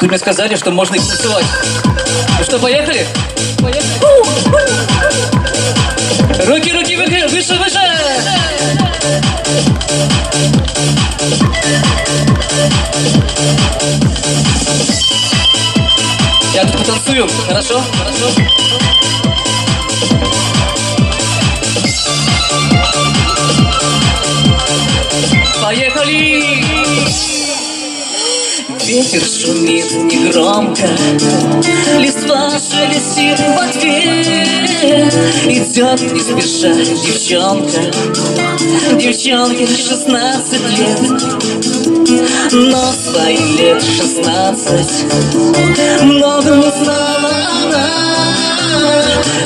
Тут мне сказали, что можно их танцевать. Ну что, поехали? Поехали. Руки, руки, выше, выше! Я тут потанцую, хорошо? Хорошо? Поехали! Ветер шумит негромко, листва шелестит в ответ. Идет не спеша девчонка, девчонке 16 лет. Но свои лет 16 много не знала она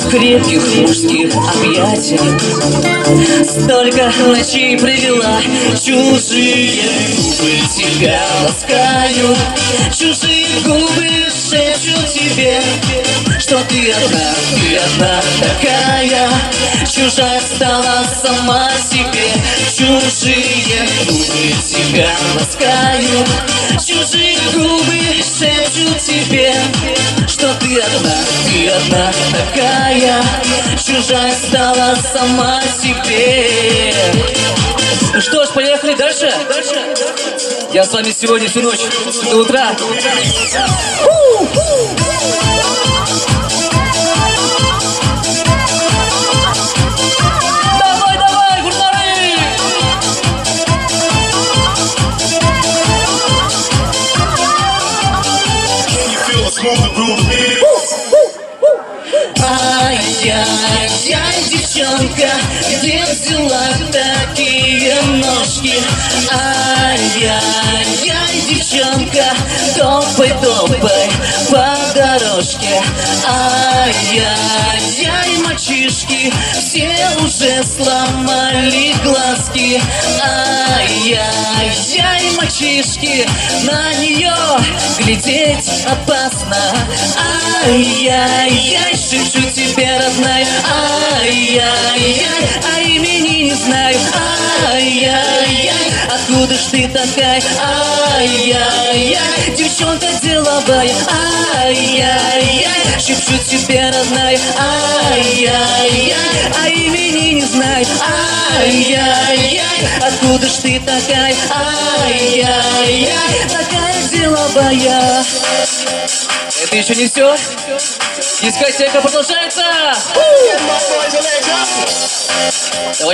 крепких мужских объятий. Столько ночей провела, чужие губы тебя ласкают, чужие губы шепчут тебе, что ты одна такая, чужая стала сама себе. Чужие губы тебя ласкают, чужие губы шепчут тебе, что ты одна такая, чужая стала сама себе. Ну что ж, поехали дальше. Я с вами сегодня всю ночь до утра. Давай, давай, гурмары! Ай-яй-яй, девчонка, где взяла такие ножки? Ай-яй-яй, девчонка, топай, топай по дорожке. Ай-яй-яй, мальчишки, все уже сломали глазки. Ай-яй-яй, мальчишки, на нее глядеть опасно. Ай-яй-яй, шепчу тебе, родная. Ай-яй-яй, а имени не знаю. Ай-яй-яй, откуда ж ты такая? Ай-яй-яй, девчонка деловая. Ай-яй-яй, шепчу тебе, родная. Ай-яй-яй, а имени не знаю. Ай-яй-яй, откуда ж ты такая? Ай-яй-яй, такая деловая. Это еще не все. Дискотека продолжается.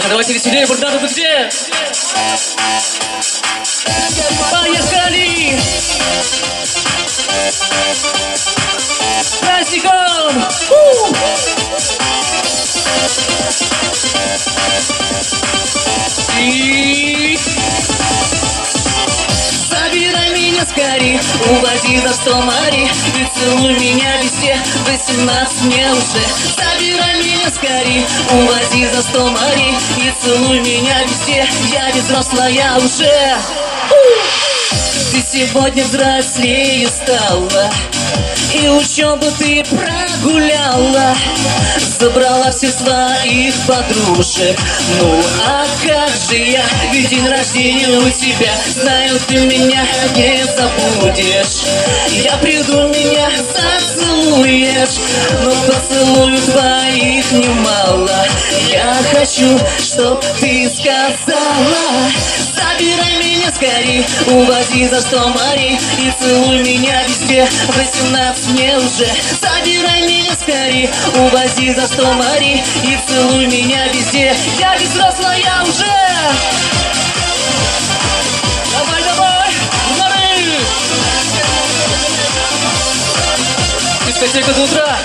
Давайте веселее, бурданы, вы где? Поехали! С праздником! И... Забирай меня скорей, уводи за 100 морей и целуй меня везде, 18 мне уже. Забирай меня скорей, уводи за 100 морей и целуй меня везде, я ведь взрослая уже. Ты сегодня взрослее стала, и учебу ты прогуляла, забрала всех своих подружек. Ну а как же я, ведь день рождения у тебя, знаю, ты меня не забудешь. Я приду, меня зацелуешь, но поцелуй твоих немало. Я хочу, чтоб ты сказала: забирай меня скорей, увози за 100 морей и целуй меня везде, 18 мне уже. Забирай меня скорей, увози за 100 морей и целуй меня везде, я ведь взрослая уже. Давай, давай, гурманы! Дискотека до утра.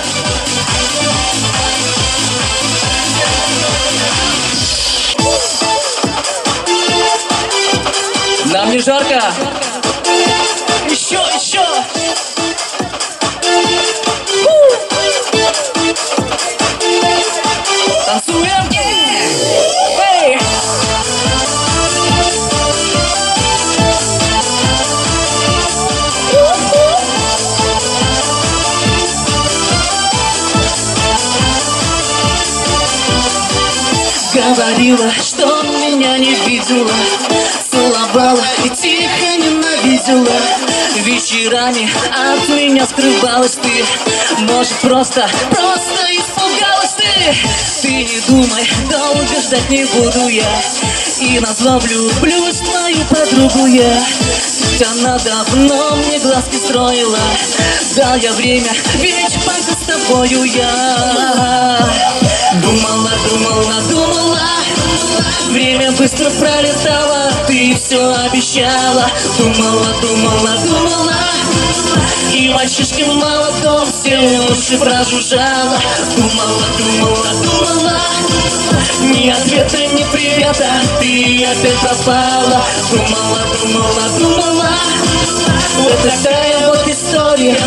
Нам не жарко. Еще, еще. Танцуем. Эй! Говорила, что меня не видела, целовала и тихо ненавидела. вечерами от меня скрывалась ты. Может, просто испугалась ты. Ты не думай, долго ждать не буду я. И назло влюблюсь в твою подругу я. Ведь она давно мне глазки строила. Дал я время, ведь пока с тобою я. Думала, время быстро пролетало, ты все обещала. Думала, и мальчишке молодом все уши прожужжала. Думала, ни ответа, ни привета, ты опять пропала. Думала, вот такая вот история.